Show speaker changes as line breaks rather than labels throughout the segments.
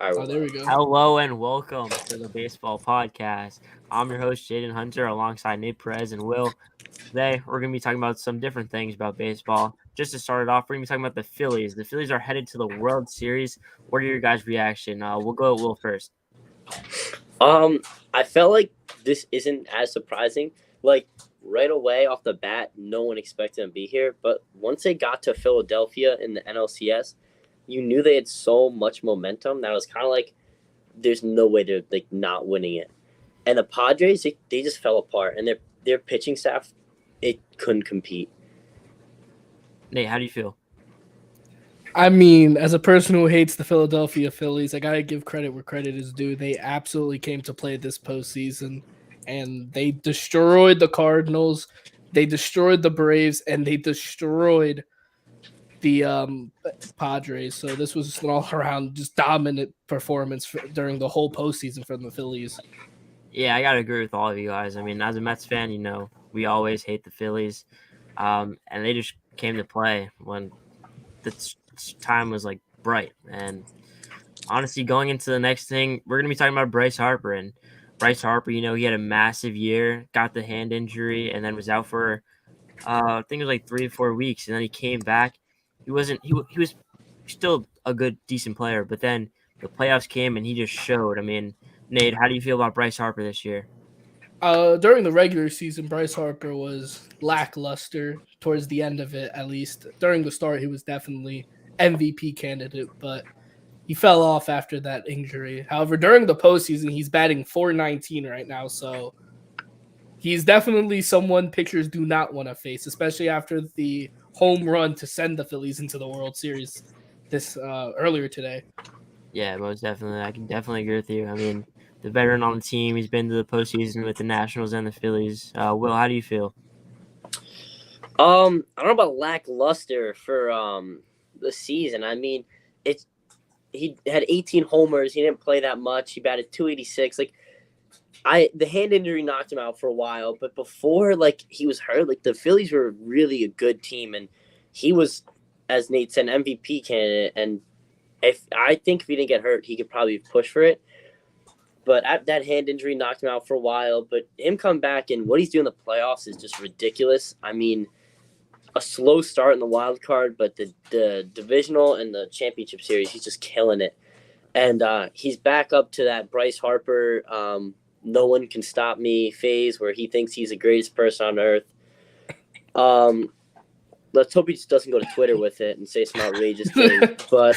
All
Oh,
right,
there we go.
Hello and welcome to the Baseball Podcast. I'm your host, Jaden Hunter, alongside Nate Perez and Will. Today, we're going to be talking about some different things about baseball. Just to start it off, we're going to be talking about the Phillies. The Phillies are headed to the World Series. What are your guys' reaction? We'll go with Will first.
I felt like this isn't as surprising. Like right away off the bat, no one expected them to be here. But once they got to Philadelphia in the NLCS, you knew they had so much momentum that it was kind of like there's no way they're like not winning it. And the Padres, they just fell apart, and their pitching staff, it couldn't compete.
Nate, how do you feel?
I mean, as a person who hates the Philadelphia Phillies, I gotta give credit where credit is due. They absolutely came to play this postseason, and they destroyed the Cardinals, they destroyed the Braves, and they destroyed the Padres. So this was an all-around just dominant performance during the whole postseason from the Phillies.
Yeah, I got to agree with all of you guys. I mean, as a Mets fan, we always hate the Phillies, and they just came to play when the time was like bright. And honestly, going into the next thing, we're gonna be talking about Bryce Harper. And Bryce Harper, he had a massive year, got the hand injury, and then was out for I think it was like 3 or 4 weeks, and then he came back. He was still a good, decent player, but then the playoffs came and he just showed. I mean, Nate, how do you feel about Bryce Harper this year?
During the regular season, Bryce Harper was lackluster towards the end of it, at least. During the start, he was definitely MVP candidate, but he fell off after that injury. However, during the postseason, he's batting .419 right now, so he's definitely someone pitchers do not want to face, especially after the home run to send the Phillies into the World Series this earlier today.
Yeah, most definitely. I can definitely agree with you. I mean, the veteran on the team, he's been to the postseason with the Nationals and the Phillies. Will, how do you feel?
I don't know about lackluster for the season. I mean, he had 18 homers. He didn't play that much. He batted .286. The hand injury knocked him out for a while, but before he was hurt, the Phillies were really a good team, and he was, as Nate said, an MVP candidate. And I think if he didn't get hurt, he could probably push for it. But that hand injury knocked him out for a while. But him come back and what he's doing in the playoffs is just ridiculous. I mean, a slow start in the wild card, but the divisional and the championship series, he's just killing it. And he's back up to that Bryce Harper, no one can stop me phase where he thinks he's the greatest person on earth. Let's hope he just doesn't go to Twitter with it and say some outrageous things. But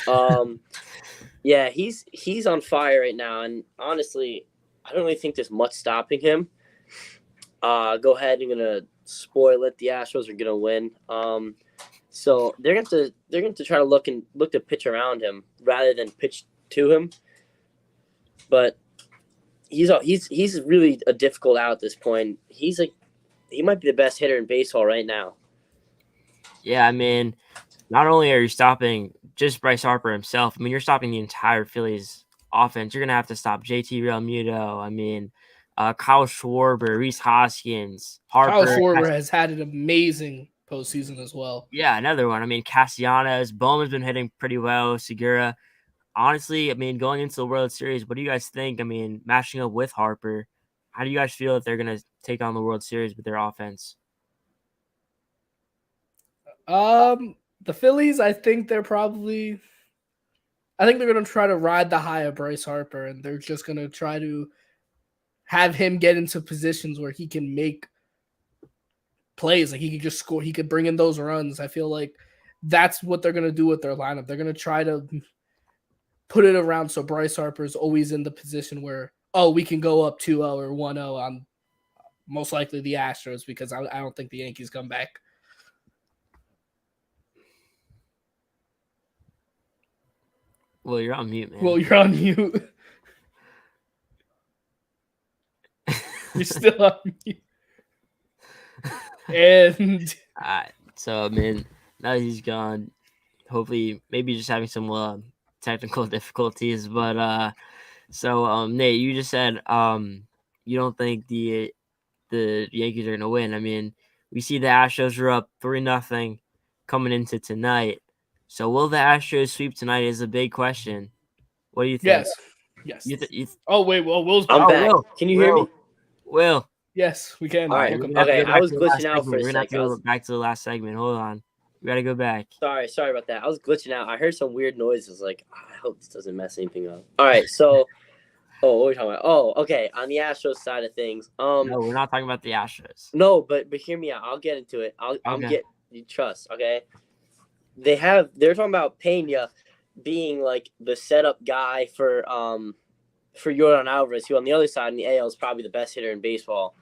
yeah, he's on fire right now, and honestly, I don't really think there's much stopping him. Go ahead, I'm gonna spoil it. The Astros are gonna win. So they're going to try to look to pitch around him rather than pitch to him. But he's really a difficult out at this point. He might be the best hitter in baseball right now.
Yeah, I mean, not only are you stopping just Bryce Harper himself, I mean, you're stopping the entire Phillies offense. You're going to have to stop JT Realmuto. I mean, Kyle Schwarber, Rhys Hoskins, Harper.
Kyle Schwarber has had an amazing postseason as well.
Yeah, another one. I mean, Castellanos, Bowman's been hitting pretty well. Segura. Honestly, I mean, going into the World Series, what do you guys think? I mean, matching up with Harper, how do you guys feel if they're going to take on the World Series with their offense?
The Phillies, I think they're going to try to ride the high of Bryce Harper, and they're just going to try to have him get into positions where he can make plays. Like he could just score. He could bring in those runs. I feel like that's what they're going to do with their lineup. They're going to try to put it around so Bryce Harper is always in the position where, we can go up 2-0 or 1-0 on most likely the Astros, because I don't think the Yankees come back.
Well, you're on mute, man.
Well, you're on mute. You're still on mute. And
so, I mean, now he's gone. Hopefully, maybe just having some technical difficulties. But Nate, you just said you don't think the Yankees are going to win. I mean, we see the Astros are up 3-0 coming into tonight. So will the Astros sweep tonight is a big question. What do you think?
Yes. Yes. Oh wait, well, Will's
I'm
back.
back.
Will.
Can you hear me?
Will.
Yes, we can.
All right.
Welcome
Okay,
back.
I was glitching out for a
We're gonna have
sec.
to go back to the last segment. Hold on. We gotta go back.
Sorry about that. I was glitching out. I heard some weird noises. Like, I hope this doesn't mess anything up. All right, so, what were we talking about? Oh, okay. On the Astros side of things,
No, we're not talking about the Astros.
no, but hear me out. I'll get into it. You trust, okay? They're talking about Pena being like the setup guy for Yordan Alvarez, who on the other side in the AL is probably the best hitter in baseball.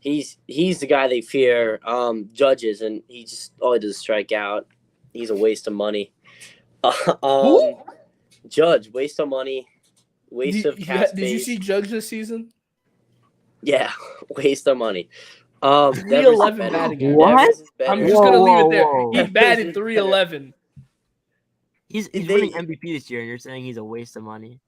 He's the guy they fear, Judges, and all he does is strike out. He's a waste of money. Judge, waste of money, waste of cap space.
Did you see Judge this season?
Yeah, waste of money.
311 batting.
What?
I'm just gonna leave it there.
Whoa.
He batted 311.
He's winning MVP this year, and you're saying he's a waste of money.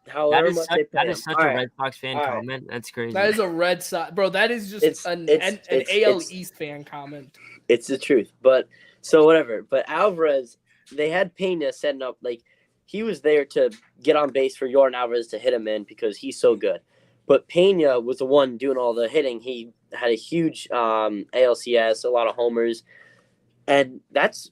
However
That is such a Red Sox fan comment. That's crazy.
That is a Red Sox, bro. That is just an AL East fan comment.
It's the truth, but so whatever. But Alvarez, they had Pena setting up like he was there to get on base for Yordan Alvarez to hit him in because he's so good. But Pena was the one doing all the hitting. He had a huge ALCS, a lot of homers, and that's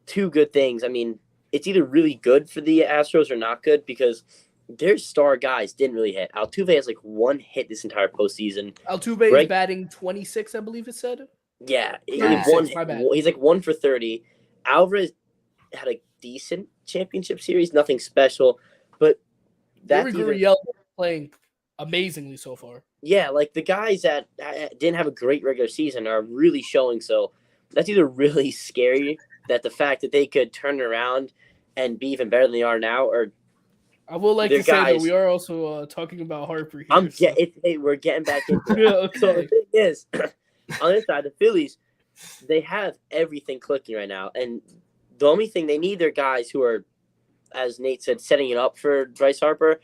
two good things. I mean, it's either really good for the Astros or not good because their star guys didn't really hit. Altuve has like one hit this entire postseason.
Altuve is batting 26, I believe it said.
Yeah, he's like 1 for 30. Alvarez had a decent championship series, nothing special, but that's
Gurriel playing amazingly so far.
Yeah, like the guys that didn't have a great regular season are really showing. So that's either really scary that the fact that they could turn around and be even better than they are now, or
I will like to say that we are also talking about Harper here.
We're getting back into it. Okay. So the thing is, on this side, the Phillies, they have everything clicking right now. And the only thing they need their guys who are, as Nate said, setting it up for Bryce Harper.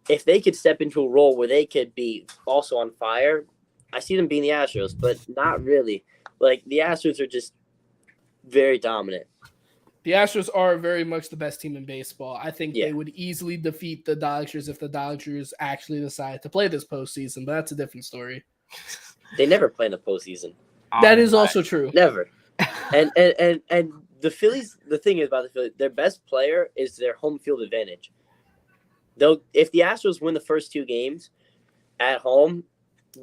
If they could step into a role where they could be also on fire, I see them being the Astros, but not really. Like, the Astros are just very dominant.
The Astros are very much the best team in baseball. I think they would easily defeat the Dodgers if the Dodgers actually decide to play this postseason, but that's a different story.
They never play in the postseason.
That is also true.
Never. And the Phillies, the thing is about the Phillies, their best player is their home field advantage. If the Astros win the first two games at home,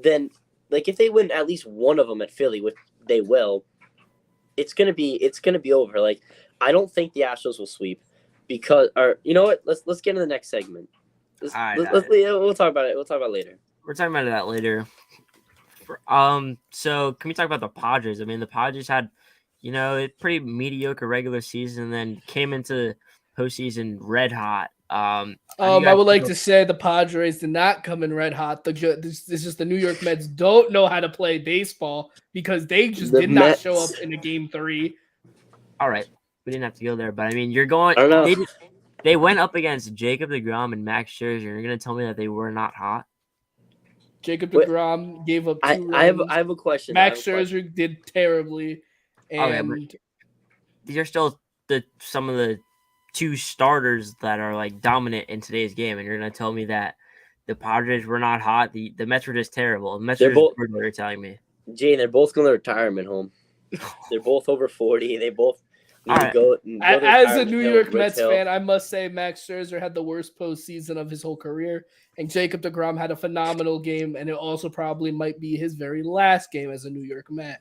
then like if they win at least one of them at Philly, which they will, it's gonna be over. Like, I don't think the Astros will sweep because, or you know what? Let's get into the next segment. We'll talk about it. We'll talk about it later.
We're talking about that later. So can we talk about the Padres? I mean, the Padres had, a pretty mediocre regular season, and then came into postseason red hot. I
would like to say the Padres did not come in red hot. This is just the New York Mets don't know how to play baseball because they just did not show up in a game 3.
All right. We didn't have to go there, but I mean, you're going. They went up against Jacob deGrom and Max Scherzer. You're going to tell me that they were not hot?
Jacob deGrom gave up 2 runs.
I have a question.
Max Scherzer did terribly, and
these are still some of the 2 starters that are like dominant in today's game, and you're going to tell me that the Padres were not hot. The Mets were just terrible. The Mets were just good, what you're telling me.
Jane, they're both going to retirement home. They're both over 40. They both. Go
as a New York Mets fan, I must say Max Scherzer had the worst postseason of his whole career, and Jacob deGrom had a phenomenal game, and it also probably might be his very last game as a New York Met.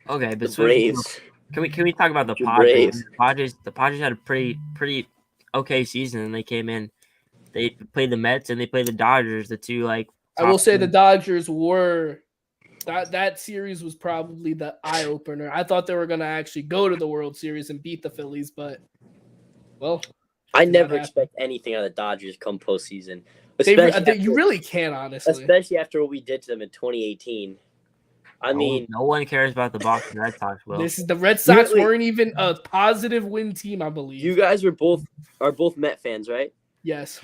Okay, but
the Braves.
Can we talk about the Padres? The Padres had a pretty okay season, and they came in. They played the Mets and they played the Dodgers. The two I
will say the Dodgers were. That series was probably the eye-opener. I thought they were going to actually go to the World Series and beat the Phillies, but, well.
I never expect anything out of the Dodgers come postseason.
You really can't, honestly.
Especially after what we did to them in 2018. I mean.
No one cares about the Boston Red Sox, Will.
The Red Sox weren't even a positive win team, I believe.
You guys are both Met fans, right?
Yes.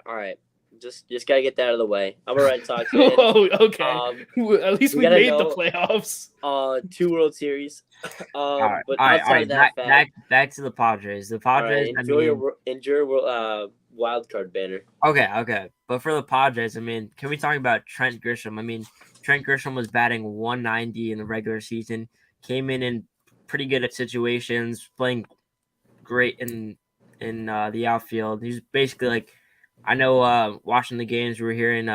All right. Just gotta get that out of the way. I'm a Red Sox fan.
Oh, okay. At least we
gotta
made the
know-
playoffs.
2 World Series.
All right,
But
all right,
outside of that fact,
back to the Padres. The
all
Padres.
right,
I
enjoy
mean,
your wild card banner.
okay. But for the Padres, I mean, can we talk about Trent Grisham? I mean, Trent Grisham was batting 190 in the regular season. Came in pretty good at situations, playing great in the outfield. He's basically like, I know watching the games, we were hearing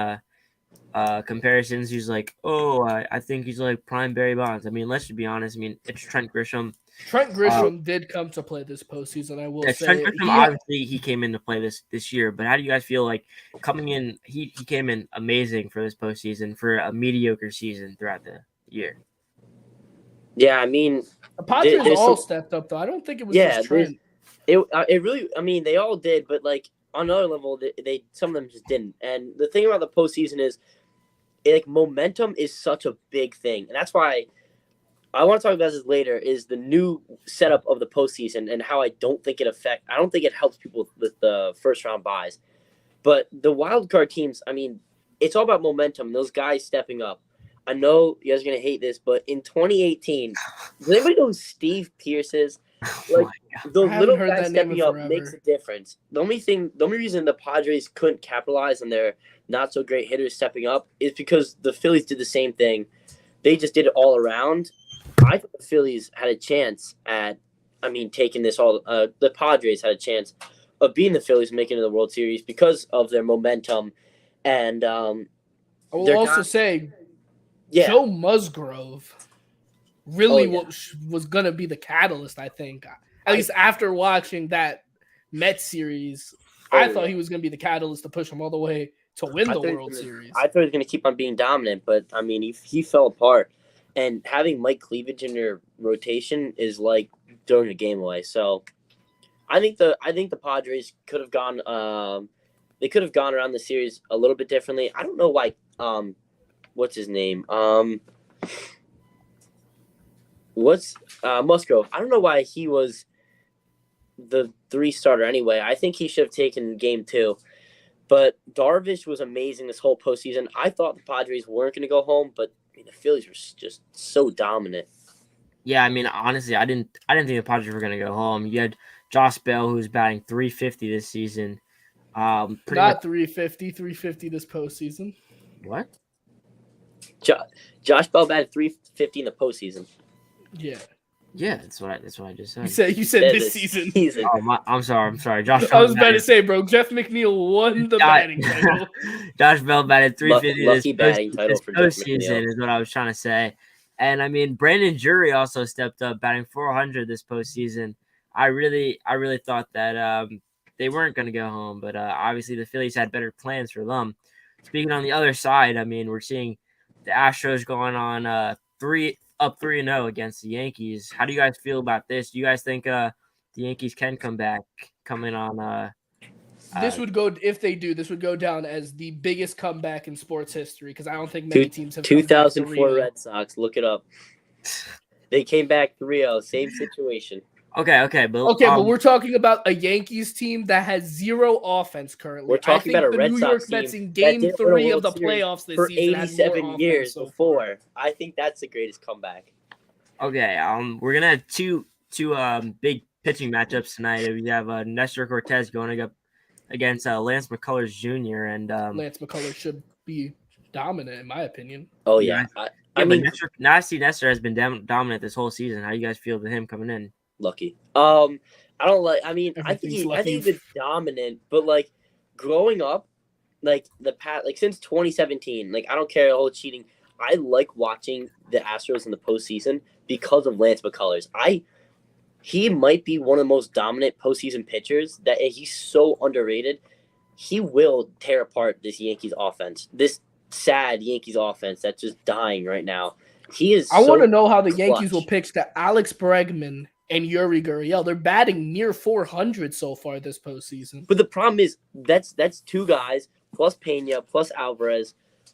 comparisons. He's like, I think he's like prime Barry Bonds. I mean, let's just be honest. I mean, it's Trent Grisham.
Trent Grisham did come to play this postseason. I will say.
Trent Grisham, obviously, he came in to play this year. But how do you guys feel like coming in? He came in amazing for this postseason for a mediocre season throughout the year.
Yeah, I mean,
the Padres all stepped up though. I don't think it was just Trent.
It really. I mean, they all did, but like on another level, they some of them just didn't. And the thing about the postseason is, like, momentum is such a big thing, and that's why I want to talk about this later. Is the new setup of the postseason and how I don't think it helps people with the first round buys, but the wild card teams. I mean, it's all about momentum. Those guys stepping up. I know you guys are gonna hate this, but in 2018, does anybody know who Steve Pearce is? Like, the little guy stepping up makes a difference. The only reason the Padres couldn't capitalize on their not so great hitters stepping up is because the Phillies did the same thing. They just did it all around. I thought the Phillies had a chance taking this all. The Padres had a chance of beating the Phillies, making it to the World Series because of their momentum. And
I will also say, Joe Musgrove really was going to be the catalyst, I think. At least after watching that Mets series, I thought he was going to be the catalyst to push him all the way to win the World Series.
I thought he was going to keep on being dominant, but, I mean, he fell apart. And having Mike Cleavage in your rotation is like throwing a game away. So I think the Padres could have gone they could have gone around the series a little bit differently. I don't know why what's his name? Musgrove. I don't know why he was the 3 starter anyway. I think he should have taken game 2. But Darvish was amazing this whole postseason. I thought the Padres weren't going to go home, but I mean, the Phillies were just so dominant.
Yeah, I mean, honestly, I didn't think the Padres were going to go home. You had Josh Bell, who's batting .350 this season.
Not 350 this postseason.
What?
Josh Bell batted .350 in the postseason.
Yeah, that's what I just said.
You said this season.
Oh, I'm sorry. Josh.
I was about to say, bro, Jeff McNeil won the batting title.
Josh Bell batted .350
lucky batting title for Jeff
postseason is what I was trying to say. And I mean, Brandon Drury also stepped up, batting .400 this postseason. I really thought that they weren't going to go home, but obviously the Phillies had better plans for them. Speaking on the other side, I mean, we're seeing the Astros going on 3-0 against the Yankees. How do you guys feel about this? Do you guys think the Yankees can come back, coming on?
This would go down as the biggest comeback in sports history, because I don't think many teams have.
2004 Red Sox. Look it up. They came back 3-0. Same situation.
Okay,
but we're talking about a Yankees team that has 0 offense currently.
We're talking about a Red Sox team.
The New York Mets in Game 3 of the playoffs this
for
season
87 years before. I think that's the greatest comeback.
Okay, we're gonna have two big pitching matchups tonight. We have Nestor Cortez going up against Lance McCullers Jr. and
Lance McCullers should be dominant in my opinion.
Oh yeah, I mean,
Nasty Nestor has been dominant this whole season. How do you guys feel to him coming in?
Lucky. I don't like. I mean, I think he's been dominant, but like growing up, like since 2017, like I don't care the whole cheating. I like watching the Astros in the postseason because of Lance McCullers. He might be one of the most dominant postseason pitchers. That he's so underrated. He will tear apart this Yankees offense. This sad Yankees offense that's just dying right now. I
want to know how the Yankees will pitch to Alex Bregman and Yuri Gurriel. They're batting near 400 so far this postseason.
But the problem is that's 2 guys plus Pena plus Alvarez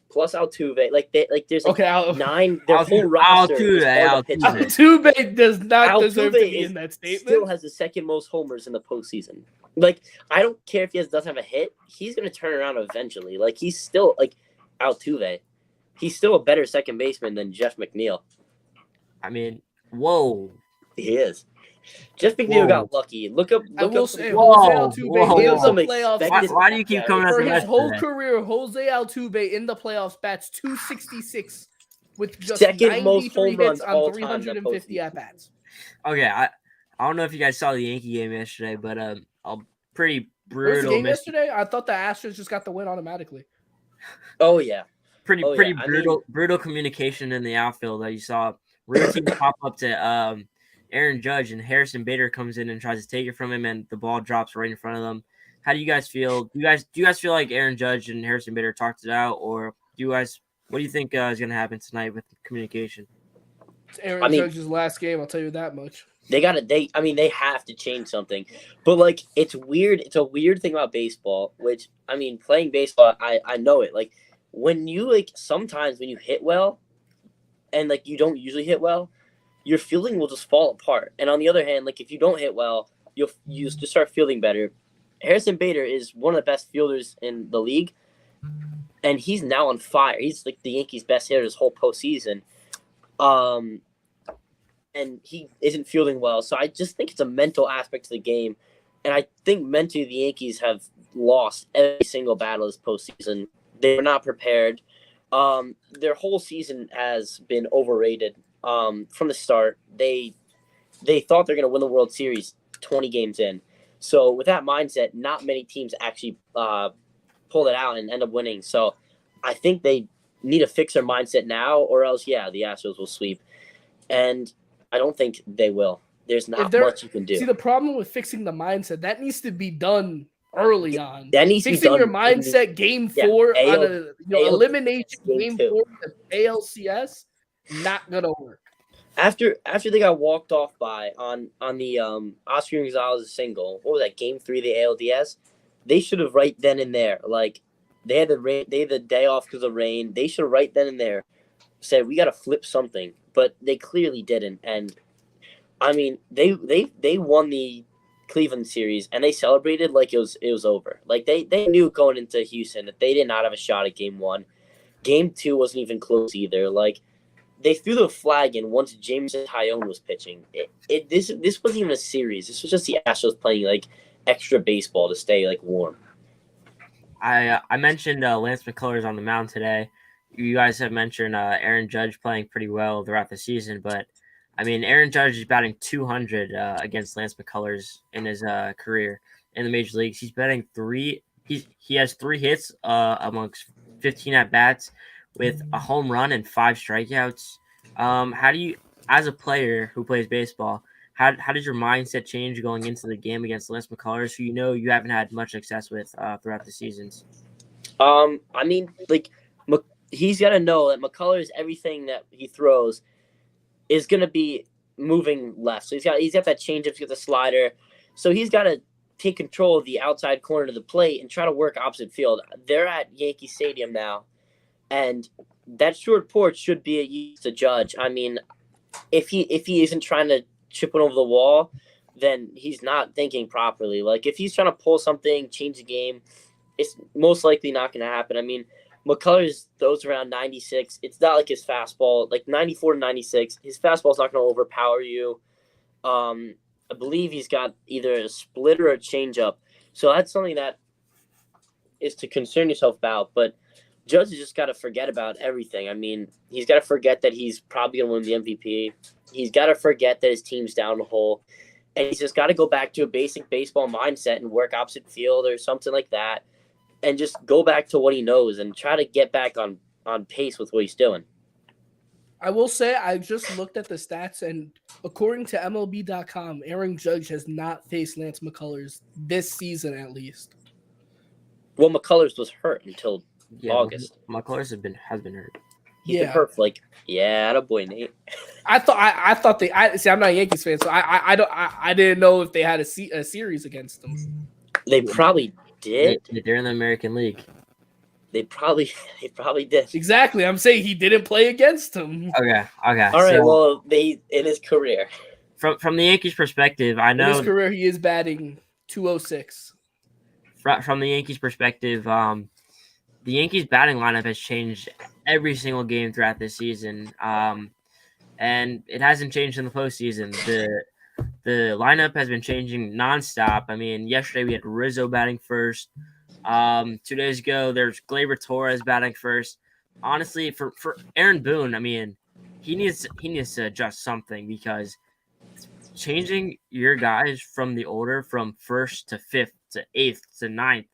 plus Altuve. There's 9. Their whole roster.
Altuve does not deserve to be in that statement.
Still has the second most homers in the postseason. Like, I don't care if he doesn't have a hit. He's going to turn around eventually. Like, he's still, like, Altuve. He's still a better second baseman than Jeff McNeil.
I mean, whoa.
He is. Jeff McNeil got lucky. Look up.
I will
up
say,
Whoa,
Jose Altuve in
whoa.
the playoffs.
Why do you keep coming at
For
the
his
Mets
whole
today?
career, Jose Altuve in the playoffs bats 266 with just
Second most
93
home runs
hits
all
on
time in the
350
postseason.
at bats.
Okay, I don't know if you guys saw the Yankee game yesterday, but a pretty
What was the
brutal
game yesterday? I thought the Astros just got the win automatically.
Oh, yeah.
Pretty
yeah.
brutal communication in the outfield that you saw. Routine pop up to Aaron Judge, and Harrison Bader comes in and tries to take it from him, and the ball drops right in front of them. How do you guys feel? Do you guys feel like Aaron Judge and Harrison Bader talked it out, or what do you think is going to happen tonight with communication?
It's Aaron Judge's last game, I'll tell you that much.
They have to change something. But, like, it's weird. It's a weird thing about baseball, which, I mean, playing baseball, I know it. Like, when you, like, sometimes when you hit well and, like, you don't usually hit well, your fielding will just fall apart. And on the other hand, like, if you don't hit well, you just start fielding better. Harrison Bader is one of the best fielders in the league, and he's now on fire. He's, like, the Yankees' best hitter this whole postseason. And he isn't fielding well. So I just think it's a mental aspect to the game. And I think mentally the Yankees have lost every single battle this postseason. They were not prepared. Their whole season has been overrated from the start. They thought they're going to win the World Series 20 games in. So with that mindset, not many teams actually pull it out and end up winning. So I think they need to fix their mindset now, or else, the Astros will sweep. And I don't think they will. There's not much you can do.
See, the problem with fixing the mindset, that needs to be done early on.
That needs to be done.
Fixing your mindset game 4 on a elimination game 4 of ALCS, not gonna work.
After they got walked off by on the Oscar Gonzalez single, what was that, game 3 of the ALDS? They should have right then and there, like, they had the day off because of rain. They should have right then and there said, we got to flip something. But they clearly didn't. And, I mean, they won the Cleveland series, and they celebrated like it was over. Like, they knew going into Houston that they did not have a shot at Game 1. Game 2 wasn't even close either. Like, they threw the flag in once James Tyone was pitching. This wasn't even a series. This was just the Astros playing, like, extra baseball to stay, like, warm.
I mentioned Lance McCullers on the mound today. You guys have mentioned Aaron Judge playing pretty well throughout the season, but I mean, Aaron Judge is batting 200 against Lance McCullers in his career in the major leagues. He's batting 3. He has 3 hits amongst 15 at bats with a home run and 5 strikeouts. How do you, as a player who plays baseball, how does your mindset change going into the game against Lance McCullers, who you haven't had much success with throughout the seasons?
I mean, like, he's got to know that McCullers, everything that he throws is going to be moving left. So he's got that changeup, he's got the slider. So he's got to take control of the outside corner of the plate and try to work opposite field. They're at Yankee Stadium now, and that short porch should be a use to Judge. I mean, if he isn't trying to chip it over the wall, then he's not thinking properly. Like, if he's trying to pull something, change the game, it's most likely not going to happen. I mean, McCullers throws around 96. It's not like his fastball, like 94 to 96. His fastball's not going to overpower you. I believe he's got either a split or a changeup. So that's something that is to concern yourself about. But Judge has just got to forget about everything. I mean, he's got to forget that he's probably going to win the MVP. He's got to forget that his team's down the hole. And he's just got to go back to a basic baseball mindset and work opposite field or something like that. And just go back to what he knows and try to get back on pace with what he's doing.
I will say I just looked at the stats, and according to MLB.com, Aaron Judge has not faced Lance McCullers this season at least.
Well, McCullers was hurt until August.
McCullers has been hurt.
He's been hurt for attaboy, Nate.
I thought they. I'm not a Yankees fan, so I didn't know if they had a series against them.
They probably did.
They're in the American League.
They probably did.
Exactly. I'm saying he didn't play against him.
Okay.
All right. Well, in his career.
From the Yankees' perspective, I know
in his career he is batting 206.
From the Yankees' perspective, the Yankees batting lineup has changed every single game throughout this season. And it hasn't changed in the postseason. The lineup has been changing nonstop. I mean, yesterday we had Rizzo batting first. 2 days ago, there's Gleyber Torres batting first. Honestly, for Aaron Boone, I mean, he needs to adjust something, because changing your guys from the order from first to fifth to eighth to ninth,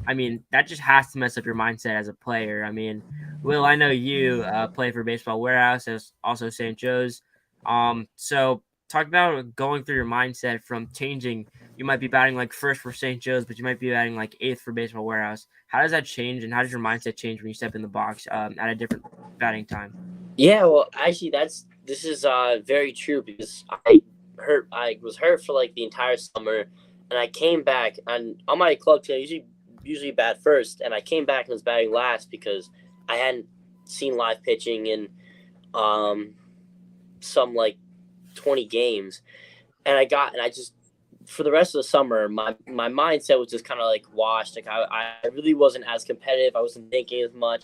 I mean, that just has to mess up your mindset as a player. I mean, Will, I know you play for Baseball Warehouse, as also St. Joe's. So talk about going through your mindset from changing. You might be batting like first for St. Joe's, but you might be batting like eighth for Baseball Warehouse. How does that change, and how does your mindset change when you step in the box at a different batting time?
Yeah, well, actually, this is very true, because I was hurt for like the entire summer, and I came back, and on my club team I usually bat first, and I came back and was batting last because I hadn't seen live pitching in some like 20 games, and I just, for the rest of the summer, my mindset was just kind of like washed. Like I really wasn't as competitive. I wasn't thinking as much,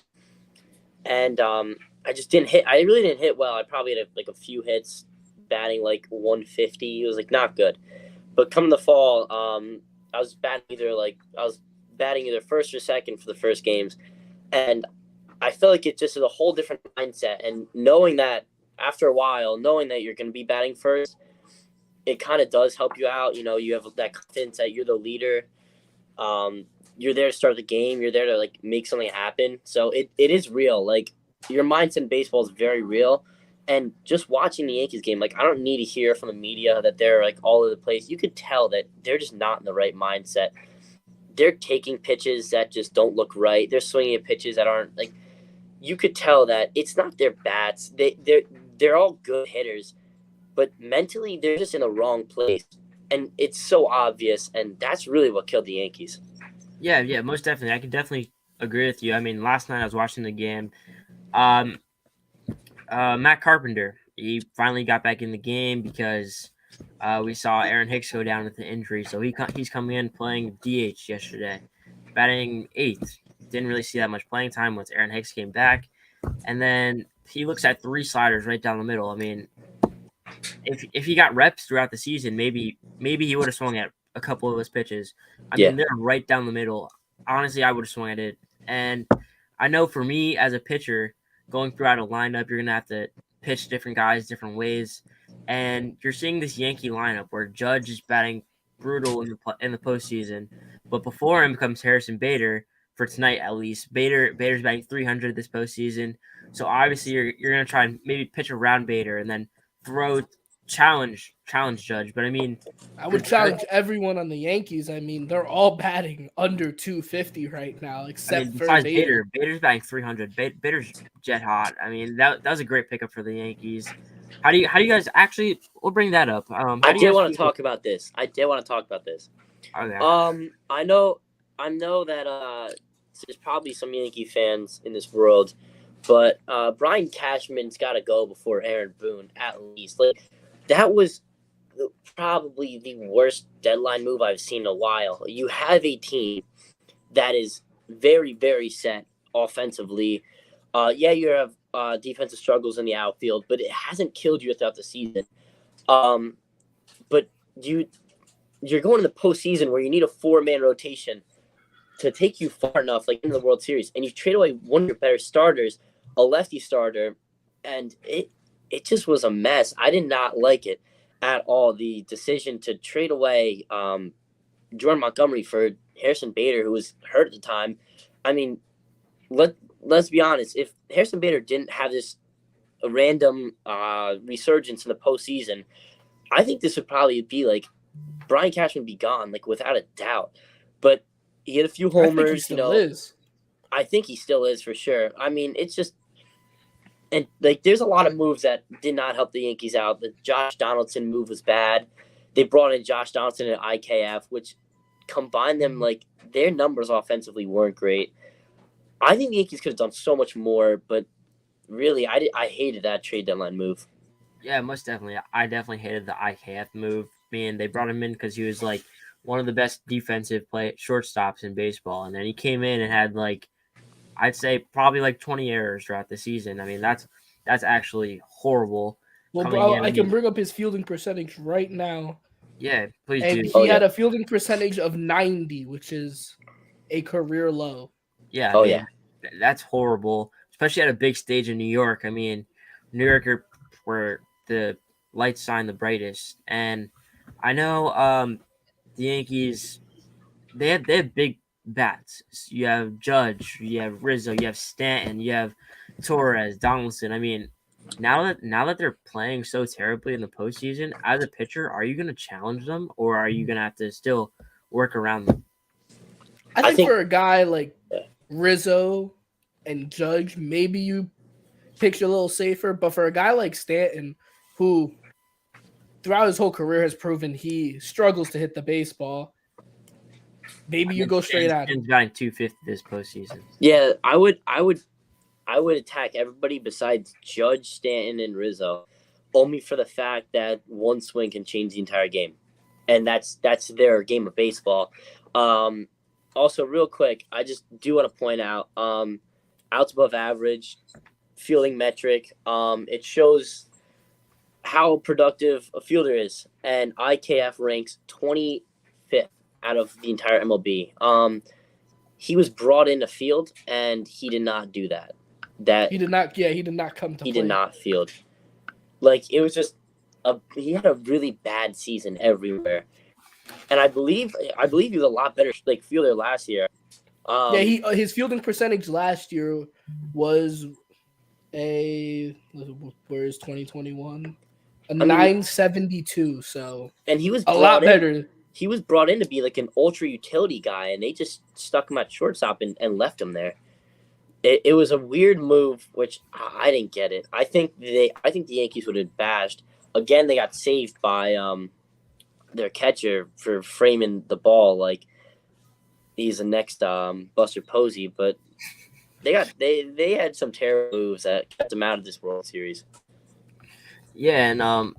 and I just didn't hit. I really didn't hit well. I probably had like a few hits, batting like 150. It was like not good. But coming the fall, I was batting either first or second for the first games, and I felt like it just is a whole different mindset. And knowing that after a while, knowing that you're going to be batting first, it kind of does help you out. You know, you have that confidence that you're the leader. You're there to start the game. You're there to like make something happen. So it is real. Like, your mindset in baseball is very real. And just watching the Yankees game, like, I don't need to hear from the media that they're like all over the place. You could tell that they're just not in the right mindset. They're taking pitches that just don't look right. They're swinging at pitches that aren't like. You could tell that it's not their bats. They're all good hitters, but mentally they're just in the wrong place, and it's so obvious. And that's really what killed the Yankees.
Yeah, most definitely. I can definitely agree with you. I mean, last night I was watching the game. Matt Carpenter, he finally got back in the game because we saw Aaron Hicks go down with an injury. So he's coming in playing DH yesterday, batting eighth. Didn't really see that much playing time once Aaron Hicks came back. And then he looks at 3 sliders right down the middle. I mean, if he got reps throughout the season, maybe he would have swung at a couple of his pitches. I mean, they're right down the middle. Honestly, I would have swung at it. And I know for me as a pitcher, going throughout a lineup, you're going to have to pitch different guys different ways. And you're seeing this Yankee lineup where Judge is batting brutal in the postseason. But before him comes Harrison Bader, for tonight at least. Bader's batting 300 this postseason. So obviously you're going to try and maybe pitch around Bader and then challenge Judge. But I mean,
I would challenge everyone on the Yankees. I mean, they're all batting under 250 right now, except for Bader.
Bader's batting 300. Bader's jet hot. I mean, that was a great pickup for the Yankees. How do you guys actually? We'll bring that up.
I did want to talk about this. Okay. I know that there's probably some Yankee fans in this world, but Brian Cashman's got to go before Aaron Boone at least. Like, that was probably the worst deadline move I've seen in a while. You have a team that is very, very set offensively. You have defensive struggles in the outfield, but it hasn't killed you throughout the season. But you're going to the postseason where you need a 4-man rotation to take you far enough, like into the World Series, and you trade away one of your better starters, a lefty starter, and it just was a mess. I did not like it at all. The decision to trade away Jordan Montgomery for Harrison Bader, who was hurt at the time. I mean, let's be honest. If Harrison Bader didn't have this random resurgence in the postseason, I think this would probably be like Brian Cashman would be gone, like without a doubt. But he had a few homers. I think he still is. I think he still is for sure. I mean, it's just. And, like, there's a lot of moves that did not help the Yankees out. The Josh Donaldson move was bad. They brought in Josh Donaldson and IKF, which combined them, like, their numbers offensively weren't great. I think the Yankees could have done so much more, but really, I hated that trade deadline move.
Yeah, most definitely. I definitely hated the IKF move. Man, they brought him in because he was, like, one of the best defensive shortstops in baseball, and then he came in and had like I'd say probably like 20 errors throughout the season. I mean that's actually horrible.
Well,
Coming
bro,
in,
I can bring up his fielding percentage right now.
yeah, please
And
do.
he had a fielding percentage of 90, which is a career low.
Yeah, I mean, that's horrible, especially at a big stage in New York. I mean, New York are where the lights shine the brightest, and I know the Yankees they have big bats. You have Judge, you have Rizzo, you have Stanton, you have Torres, Donaldson. I mean, now that they're playing so terribly in the postseason, as a pitcher, are you going to challenge them, or are you going to have to still work around them?
I think for a guy like Rizzo and Judge, maybe you pitch a little safer. But for a guy like Stanton, who throughout his whole career has proven he struggles to hit the baseball, maybe you go straight at him.
He's batting 250 this postseason.
Yeah, I would attack everybody besides Judge, Stanton, and Rizzo, only for the fact that one swing can change the entire game, and that's their game of baseball. Also, real quick, I just do want to point out outs above average, fielding metric. It shows how productive a fielder is, and IKF ranks 25th out of the entire MLB. He was brought in to field, and he did not do that. He did not
come to play.
He did not field. Like, it was just he had a really bad season everywhere. And I believe he was a lot better like fielder last year.
His fielding percentage last year was where's 2021? A 972. So
and he was
a lot better.
He was brought in to be like an ultra utility guy, and they just stuck him at shortstop and left him there. It was a weird move, which I didn't get it. I think the Yankees would have bashed. Again, they got saved by their catcher for framing the ball like he's the next Buster Posey, but they had some terrible moves that kept them out of this World Series.
Yeah, and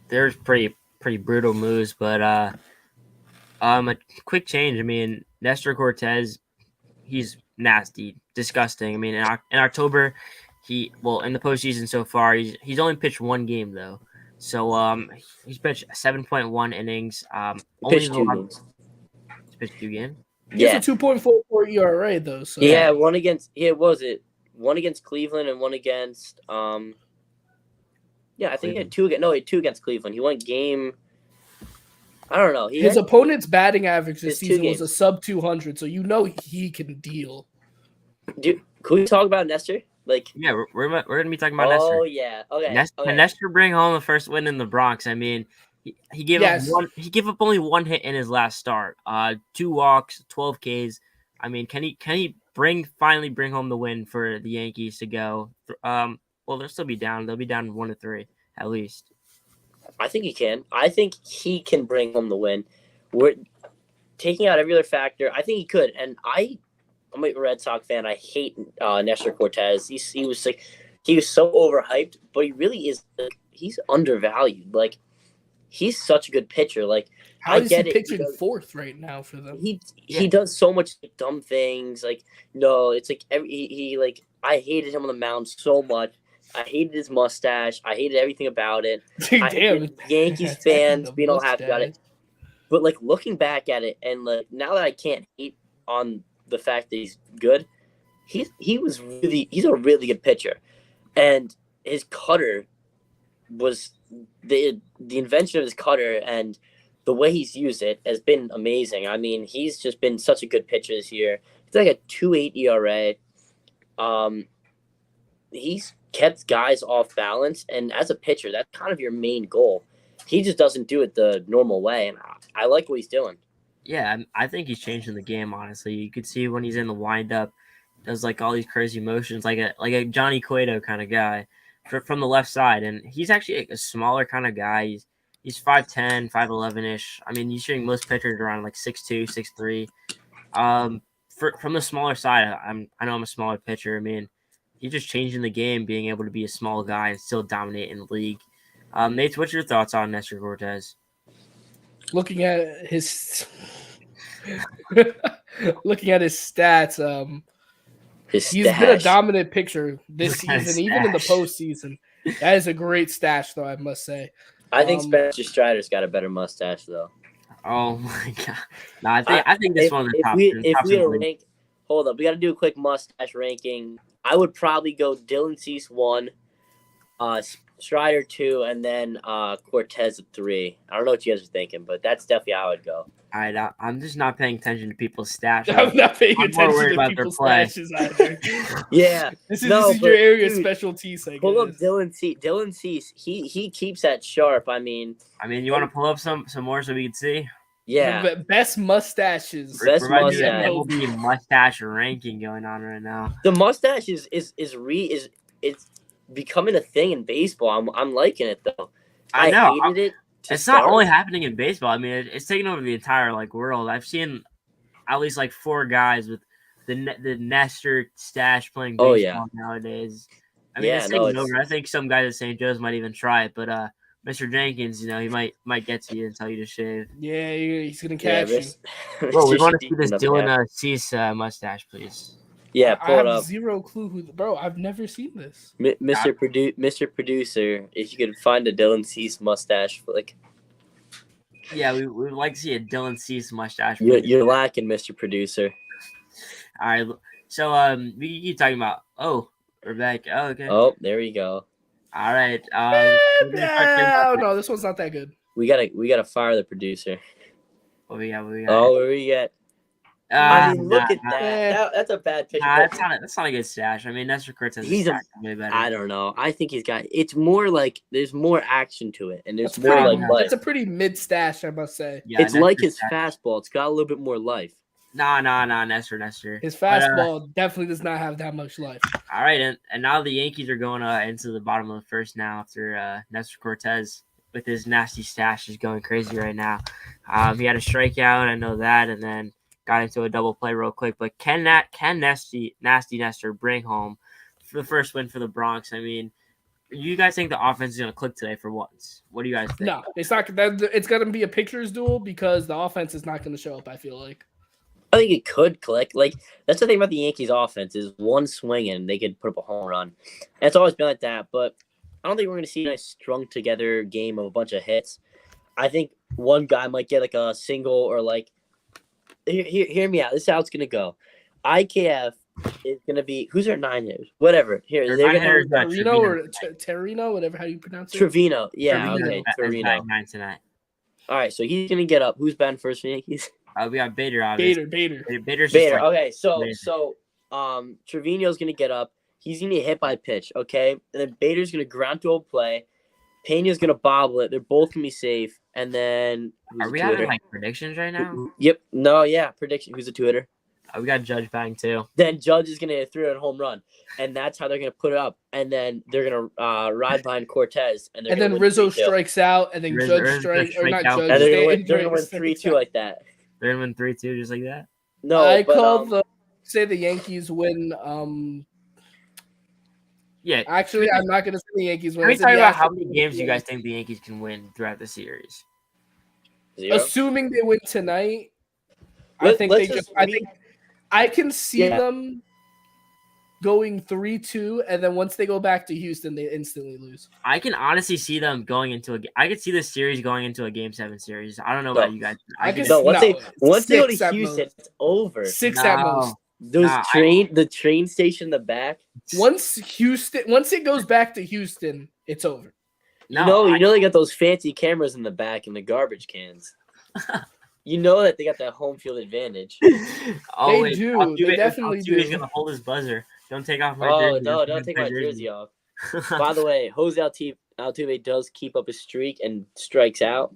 there's pretty brutal moves, but a quick change. I mean, Nestor Cortez, he's nasty, disgusting. I mean, in October, in the postseason so far, he's only pitched one game though. So he's pitched 7.1 innings.
Pitched 2 games.
He's pitched 2 games.
Yeah, it's a 2.44 ERA though. So
yeah, one against Cleveland and one against I think he had 2 against. No, he had 2 against Cleveland. He won game. I don't know.
His opponent's batting average this season was a sub 200, so you know he can deal.
Dude, can we talk about Nestor? Like,
yeah, we're gonna be talking about Nestor.
Oh yeah, okay.
Can Nestor bring home the first win in the Bronx? I mean, he gave up only 1 hit in his last start. 2 walks, 12 Ks. I mean, can he finally bring home the win for the Yankees to go? Well, they'll still be down. They'll be down 1-3 at least.
I think he can. I think he can bring home the win. We're taking out every other factor. I think he could, and I'm a Red Sox fan. I hate Nestor Cortez. He was so overhyped, but he really is. He's undervalued. Like, he's such a good pitcher. Like,
how is he pitching 4th right now for them?
He does so much dumb things. Like, no, it's like he I hated him on the mound so much. I hated his mustache. I hated everything about it.
Damn,
Yankees fans being all happy about it. But like, looking back at it, and like, now that I can't hate on the fact that he's good, he's a really good pitcher, and his cutter was the invention of his cutter, and the way he's used it has been amazing. I mean, he's just been such a good pitcher this year. It's like a 2.8 ERA. He's kept guys off balance, and as a pitcher, that's kind of your main goal. He just doesn't do it the normal way, and I like what he's doing.
Yeah, I think he's changing the game, honestly. You could see when he's in the windup, does like all these crazy motions, like a Johnny Cueto kind of guy from the left side. And he's actually a smaller kind of guy. He's 5'10", 5'11"-ish. I mean, he's shooting most pitchers around like 6'2", 6'3". From the smaller side, I know I'm a smaller pitcher. I mean, he's just changing the game, being able to be a small guy and still dominate in the league. Nate, what's your thoughts on Nestor Cortez?
Looking at his stats, he's been a dominant pitcher this season, even in the postseason. That is a great stash, though, I must say.
I think Spencer Strider's got a better mustache, though.
Oh my god! No, I think this one of the top.
If we rank, hold up, we got to do a quick mustache ranking. I would probably go Dylan Cease 1, Strider 2, and then Cortez at 3. I don't know what you guys are thinking, but that's definitely how I would go.
All right, I'm just not paying attention to people's stashes.
I'm not paying attention to people's stashes either.
Yeah,
this is your area specialty segment.
Pull up Dylan Cease. Dylan Cease, he keeps that sharp. I mean,
you want to pull up some more so we can see?
Yeah,
the best mustaches.
Best mustache.
There will be a mustache ranking going on right now.
The mustache is becoming a thing in baseball. I'm liking it though.
I know.
Hated it.
It's not only happening in baseball. I mean, it's taking over the entire world. I've seen at least 4 guys with the Nestor stash playing baseball nowadays. I mean, it's taking over. I think some guys at St. Joe's might even try it, but Mr. Jenkins, he might get to you and tell you to shave.
Yeah, he's gonna catch you.
Bro, we want to see this Dylan Cease mustache, please.
Yeah, pull it up.
I have zero clue bro. I've never seen this.
Mr. Producer, if you could find a Dylan Cease mustache flick.
Yeah, we would like to see a Dylan Cease mustache.
You're lacking, Mr. Producer.
All right, so we keep talking about. Oh, we're back. Oh, okay.
Oh, there we go.
All right.
No, this one's not that good.
We gotta fire the producer.
What we got?
Oh, what we get? I mean, look at that. That's a bad picture.
That's not a good stash. I mean, Nestor Cortez is way better.
I don't know. I think he's got. It's more like there's more action to it, and there's
that's
more
life. It's a pretty mid stash, I must say.
Yeah, it's like his fastball. It's got a little bit more life.
Nah, Nestor.
His fastball definitely does not have that much life.
All right, and now the Yankees are going into the bottom of the first now after Nestor Cortez with his nasty stash is going crazy right now. He had a strikeout, I know that, and then got into a double play real quick. But can Nasty Nestor bring home for the first win for the Bronx? I mean, you guys think the offense is going to click today for once? What do you guys think?
No, it's not. It's going to be a pitcher's duel because the offense is not going to show up, I feel like.
I think it could click. That's the thing about the Yankees offense is one swing and they could put up a home run. And it's always been like that, but I don't think we're going to see a nice strung together game of a bunch of hits. I think one guy might get a single or hear me out. This is how it's going to go. IKF is going to be, who's their 9 hitters? Whatever. Here, they're going to have
Trevino or Terino, whatever, how do you pronounce it?
Trevino. Yeah, okay, Trevino.
Tonight.
All right, so he's going to get up. Who's batting first for the Yankees?
We got Bader, obviously.
Bader.
Okay, so Trevino's gonna get up. He's gonna get hit by a pitch, okay? And then Bader's gonna ground to a play. Pena's gonna bobble it. They're both gonna be safe. And then
are we having predictions right now?
Yep. No, yeah, prediction. Who's a two-hitter?
We got Judge batting too.
Then Judge is gonna hit a 3-run home run, and that's how they're gonna put it up. And then they're gonna ride behind Cortez, and then
Rizzo strikes out, and then Judge strikes or not Judge.
And they're gonna win 3-2 like that.
They're gonna win 3-2 just like that.
No, I called the Yankees win.
Yeah,
actually, I'm not gonna say the Yankees win.
Can we talk about how many games you guys think the Yankees can win throughout the series?
0?
Assuming they win tonight, I think I can see them going 3-2, and then once they go back to Houston, they instantly lose.
I can honestly see them going into I could see this series going into a Game 7 series. I don't know about you guys.
Once they go to Houston, it's over.
6 at most.
The train station in the back.
Once it goes back to Houston, it's over.
No, they got those fancy cameras in the back and the garbage cans. You know that they got that home field advantage.
They do. They definitely do.
He's gonna hold his buzzer. Don't take off my jersey.
Oh no! Don't take my jersey off. By the way, Jose Altuve does keep up his streak and strikes out.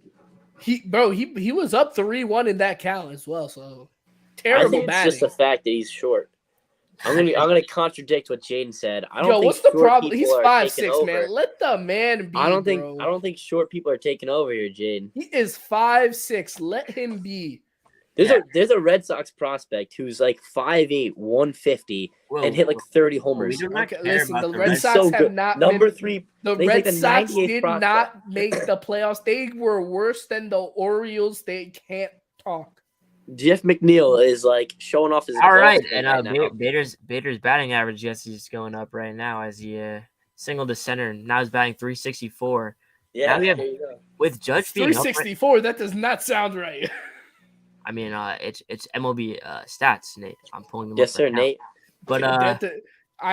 He was up 3-1 in that count as well. So terrible. I think
it's just the fact that he's short. I'm gonna contradict what Jaden said. I don't think
what's the problem? He's 5'6", man. Let the man be.
I don't think short people are taking over here, Jaden.
He is 5'6". Let him be.
There's a Red Sox prospect who's like 5'8", 150, and hit like 30
We
homers.
do not
Okay,
care
listen,
about
the
the
Red
Red
Sox
so
have
good.
not
Number
been.
3.
The
He's
Red
like the
Sox
98th
did
prospect.
not make the playoffs. They were worse than the Orioles. They can't talk.
Jeff McNeil is like showing off his
All
golf
right,
game
and
right now.
Bader's batting average, yes, is going up right now as he singled to center. Now he's batting 364.
Yeah,
Now we have
there you go.
with Judge being up.
364. That does not sound right.
I mean, it's MLB stats, Nate. I'm pulling them
Yes,
up right
sir,
now.
Nate.
But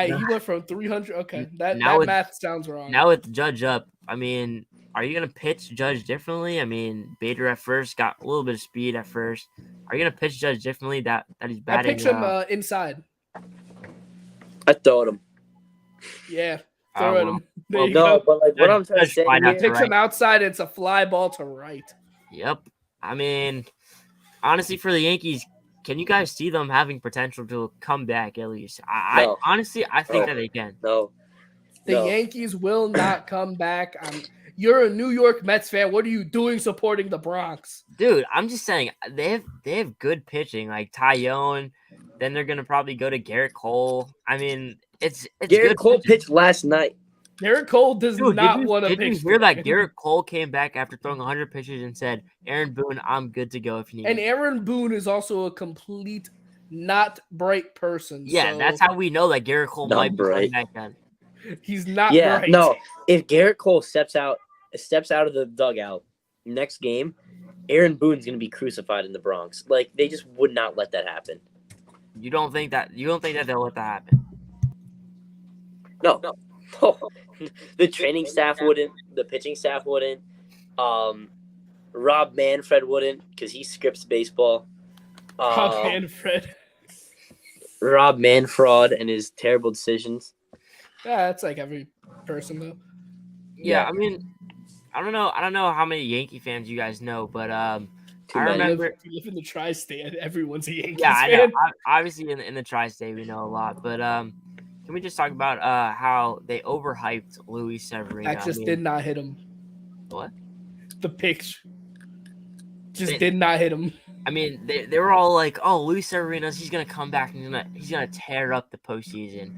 He went from 300. Okay, that
Now with-
math sounds wrong.
now with Judge up, I mean, are you gonna pitch Judge differently? I mean, Bader at first got a little bit of speed at first. Are you gonna pitch Judge differently that he's
I
batting?
pitch him inside.
I throw him.
Yeah, throw at him. There
well,
you
No,
go.
but like what I'm trying to
Judge
say
wide out
here,
to
Pitch him outside. It's a fly ball to right.
Yep. I mean, honestly, for the Yankees, can you guys see them having potential to come back at least? I
No.
honestly, I think
No.
that they can.
no.
The
No.
Yankees will not come back. You're a New York Mets fan. What are you doing supporting the Bronx?
Dude, I'm just saying they have good pitching like Tyone. Then they're gonna probably go to Garrett Cole. I mean, it's
Garrett
good
Cole
pitching.
pitched last night.
Garrett Cole does
Dude,
not want to
did you
pitch.
hear that
today.
Garrett Cole came back after throwing 100 pitches and said, "Aaron Boone, I'm good to go if you need
And
me."
Aaron Boone is also a complete not bright person.
Yeah,
so
that's how we know that Garrett Cole
Not
might be running
bright.
back then.
he's not
Yeah,
bright.
no. If Garrett Cole steps out of the dugout next game, Aaron Boone's gonna be crucified in the Bronx. Like they just would not let that happen.
You don't think that they'll let that happen?
No. The training staff wouldn't. The pitching staff wouldn't. Rob Manfred wouldn't because he scripts baseball.
Manfred.
Rob Manfred and his terrible decisions.
Yeah, that's like every person though.
Yeah, I mean, I don't know how many Yankee fans you guys know, but
Too
I
many.
remember.
You live in the tri-state. Everyone's a Yankees
Yeah, I
fan.
know. Obviously, in the tri-state, we know a lot, but can we just talk about how they overhyped Luis Severino?
That just did not hit him.
What?
The pitch just did not hit him.
I mean, they were all like, "Oh, Luis Severino's he's gonna come back and he's gonna tear up the postseason."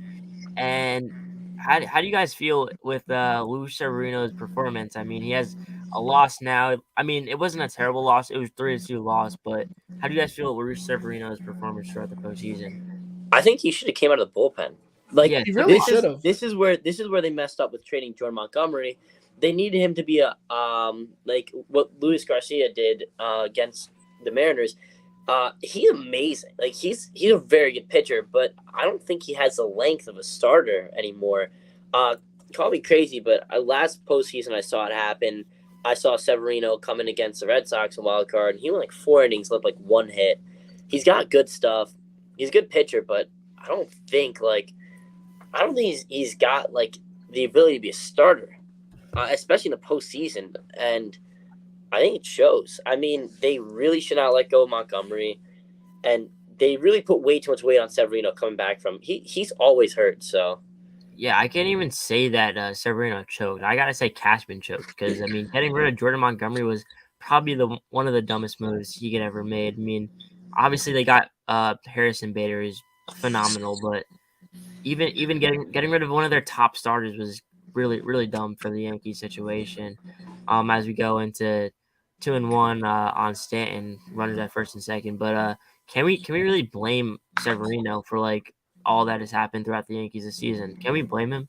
And how do you guys feel with Luis Severino's performance? I mean, he has a loss now. I mean, it wasn't a terrible loss; it was 3-2 loss. But how do you guys feel with Luis Severino's performance throughout the postseason?
I think he should have came out of the bullpen. Like
Yeah,
He really
this
should have.
This is where they messed up with trading Jordan Montgomery. They needed him to be a like what Luis Garcia did against the Mariners. He's amazing. Like he's a very good pitcher, but I don't think he has the length of a starter anymore. Call me crazy, but last postseason I saw it happen. I saw Severino come in against the Red Sox in wild card, and he went like 4 innings, left like 1 hit. He's got good stuff. He's a good pitcher, but I don't think he's got like the ability to be a starter, especially in the postseason. And I think it shows. I mean, they really should not let go of Montgomery, and they really put way too much weight on Severino coming back from. He's always hurt. So
Yeah, I can't even say that Severino choked. I gotta say Cashman choked because I mean, getting rid of Jordan Montgomery was probably one of the dumbest moves he could ever made. I mean, obviously they got Harrison Bader is phenomenal, but even getting rid of one of their top starters was really dumb for the Yankees situation. As we go into 2-1 on Stanton, runners at first and second, but can we really blame Severino for like all that has happened throughout the Yankees this season? Can we blame him?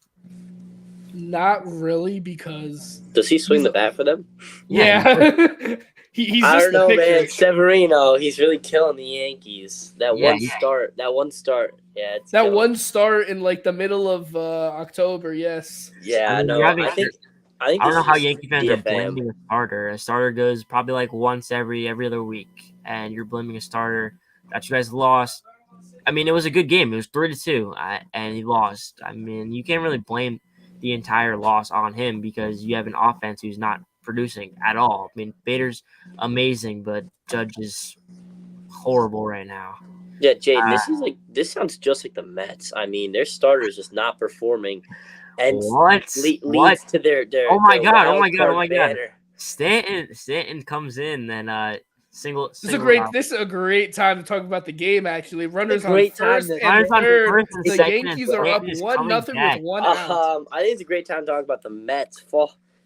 Not really, because
does he swing the bat for them?
yeah. He's
I
just
don't know,
the pitcher.
man. Severino, he's really killing the Yankees. That
Yeah,
one start. Yeah, it's
That
killing.
one start in like the middle of October, yes.
Yeah,
I mean,
no.
you're having-
I think
I don't know
this is
how
just
Yankee fans are
DFM.
blaming a starter. A starter goes probably like once every other week, and you're blaming a starter that you guys lost. I mean, it was a good game. It was 3-2, and he lost. I mean, you can't really blame the entire loss on him because you have an offense who's not producing at all. I mean, Bader's amazing, but Judge is horrible right now.
Yeah, Jade, this sounds just like the Mets. I mean, their starters just not performing, and
What?
leads to their
Oh my
their
God, oh
wild
my God,
card
oh my God.
banner.
Stanton comes in, then Single.
This is a great time to talk about the game. Actually, runners on
great time
first
to-
and
Runners on
third.
first and
The
second
Yankees
and
are up
third is
1-0
coming back.
with 1 out.
I think it's a great time to talk about the Mets.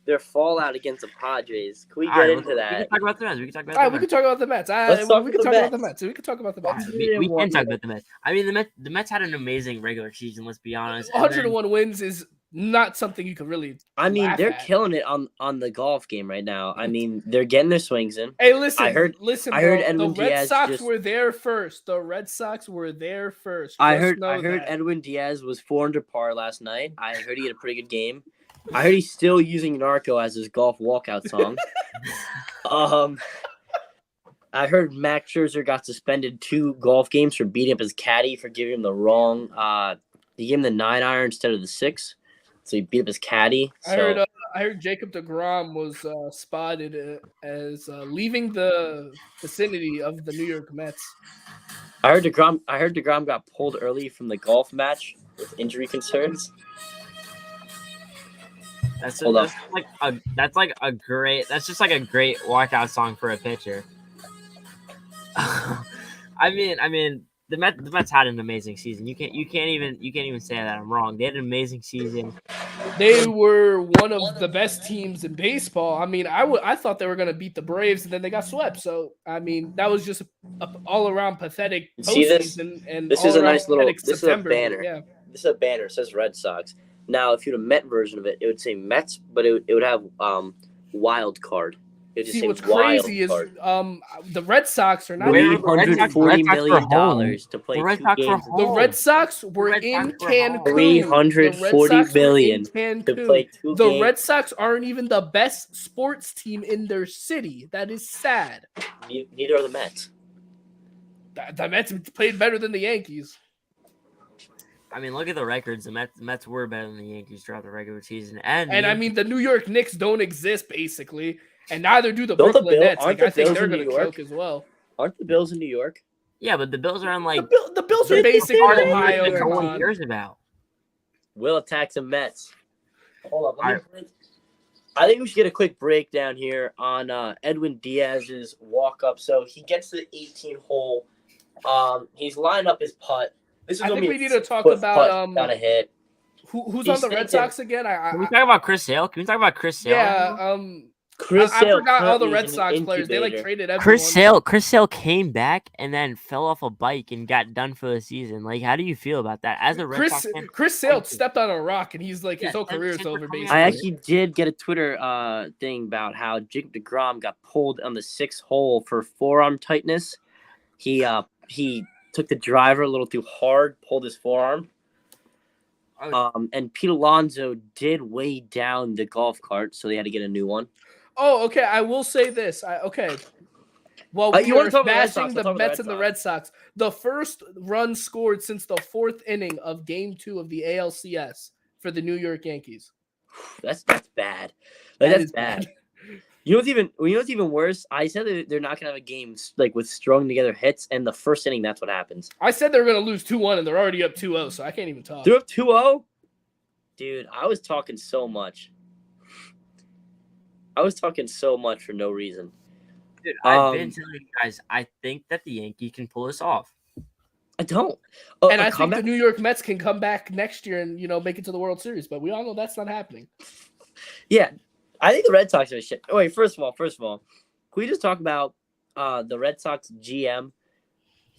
Their fallout against the Padres. Can we
All
get
right,
into
We
that?
can talk about the Mets. We can talk about
All right,
the
we
Mets.
can talk about the Mets.
Let's talk
We can
about
talk
the
about the
Mets.
Mets. We can talk about the
All
Mets.
right, we can talk about the Mets. I mean, the Mets had an amazing regular season. Let's be honest. And then-
101 wins is not something you can really.
I mean,
laugh
they're
at.
killing it on the golf game right now. I mean, they're getting their swings in.
Hey, listen.
I heard
bro,
Edwin
the Red
Diaz
Sox
just-
were there first. The Red Sox were there first.
I
Just
heard
know that.
Edwin Diaz was 400 par last night. I heard he had a pretty good game. I heard he's still using Narco as his golf walkout song. I heard Max Scherzer got suspended 2 golf games for beating up his caddy for giving him the wrong. He gave him the 9-iron instead of the 6, so he beat up his caddy. So
I heard Jacob deGrom was spotted as leaving the vicinity of the New York Mets.
I heard DeGrom got pulled early from the golf match with injury concerns.
That's
Hold
just like a great walkout song for a pitcher. I mean, the Mets had an amazing season. You can't even say that I'm wrong. They had an amazing season.
They were one of the best teams in baseball. I mean, I thought they were going to beat the Braves, and then they got swept. So, I mean, that was just a all-around pathetic
See this?
postseason. And
This is a nice little.
pathetic
This is a
September.
banner.
Yeah.
This is a banner. It says Red Sox. Now, if you had a Met version of it, it would say Mets, but it would have wild card. It would just
See,
say
what's
wild
crazy is
card.
the Red Sox are not.
Where-
$340 million to play
The Red
2
Sox were
games.
home.
The Red Sox were
Red
in
Sox were home.
Cancun.
$340 million to
Cancun.
play 2
The
games.
Red Sox aren't even the best sports team in their city. That is sad.
Neither are the Mets.
The Mets played better than the Yankees.
I mean, look at the records. The Mets were better than the Yankees throughout the regular season, and
I mean, the New York Knicks don't exist basically, and neither do the
Don't the
Brooklyn
Bill-
Nets.
aren't
Like, I
the
think
Bills
they're
in
going
New
to
York?
choke as well.
Aren't the Bills in New York?
yeah, but the Bills are in like
The Bills are
They're
basically
part of
Ohio.
New York.
Come
no one
on.
cares about.
Will attack some Mets. Hold up.
All
I think we should get a quick breakdown here on Edwin Diaz's walk-up. So he gets to the 18 hole. He's lined up his putt. This is
I
gonna
think
be
we
a
need to talk
6-foot
about,
putt, got a hit.
Who's
He's
on the Red
thinking-
Sox again?
Can we talk about Chris Sale?
Yeah.
Chris
I
Sale
forgot all the
currently
Red
is an
Sox players. They
incubator.
traded everyone.
Chris Sale came back and then fell off a bike and got done for the season. Like, how do you feel about that? As a Red Sox fan,
Chris Sale stepped on a rock, and he's like, his whole
Yeah,
career is
since we're
over.
coming
Basically,
I actually did get a Twitter thing about how Jacob deGrom got pulled on the 6th hole for forearm tightness. He took the driver a little too hard, pulled his forearm. And Pete Alonso did weigh down the golf cart, so they had to get a new one.
Oh, okay. I will say this. Well,
You
we
wanna
were
talk about the Red Sox,
bashing
let's
the
talk about the
Mets
Red
and the
Sox.
Red Sox. The first run scored since the 4th inning of Game 2 of the ALCS for the New York Yankees.
That's bad.
That
That's
is
bad.
bad.
You know what's even worse? I said that they're not gonna have a game like with strung together hits, and the first inning, that's what happens.
I said they were going to lose 2-1, and they're already up 2-0, so I can't even talk.
They're up 2-0? Dude, I was talking so much. For no reason.
dude, I've been telling you guys, I think that the Yankees can pull this off.
I don't.
And I think the New York Mets can come back next year and, make it to the World Series, but we all know that's not happening.
Yeah, I think the Red Sox are shit. Oh, wait, first of all, can we just talk about the Red Sox GM?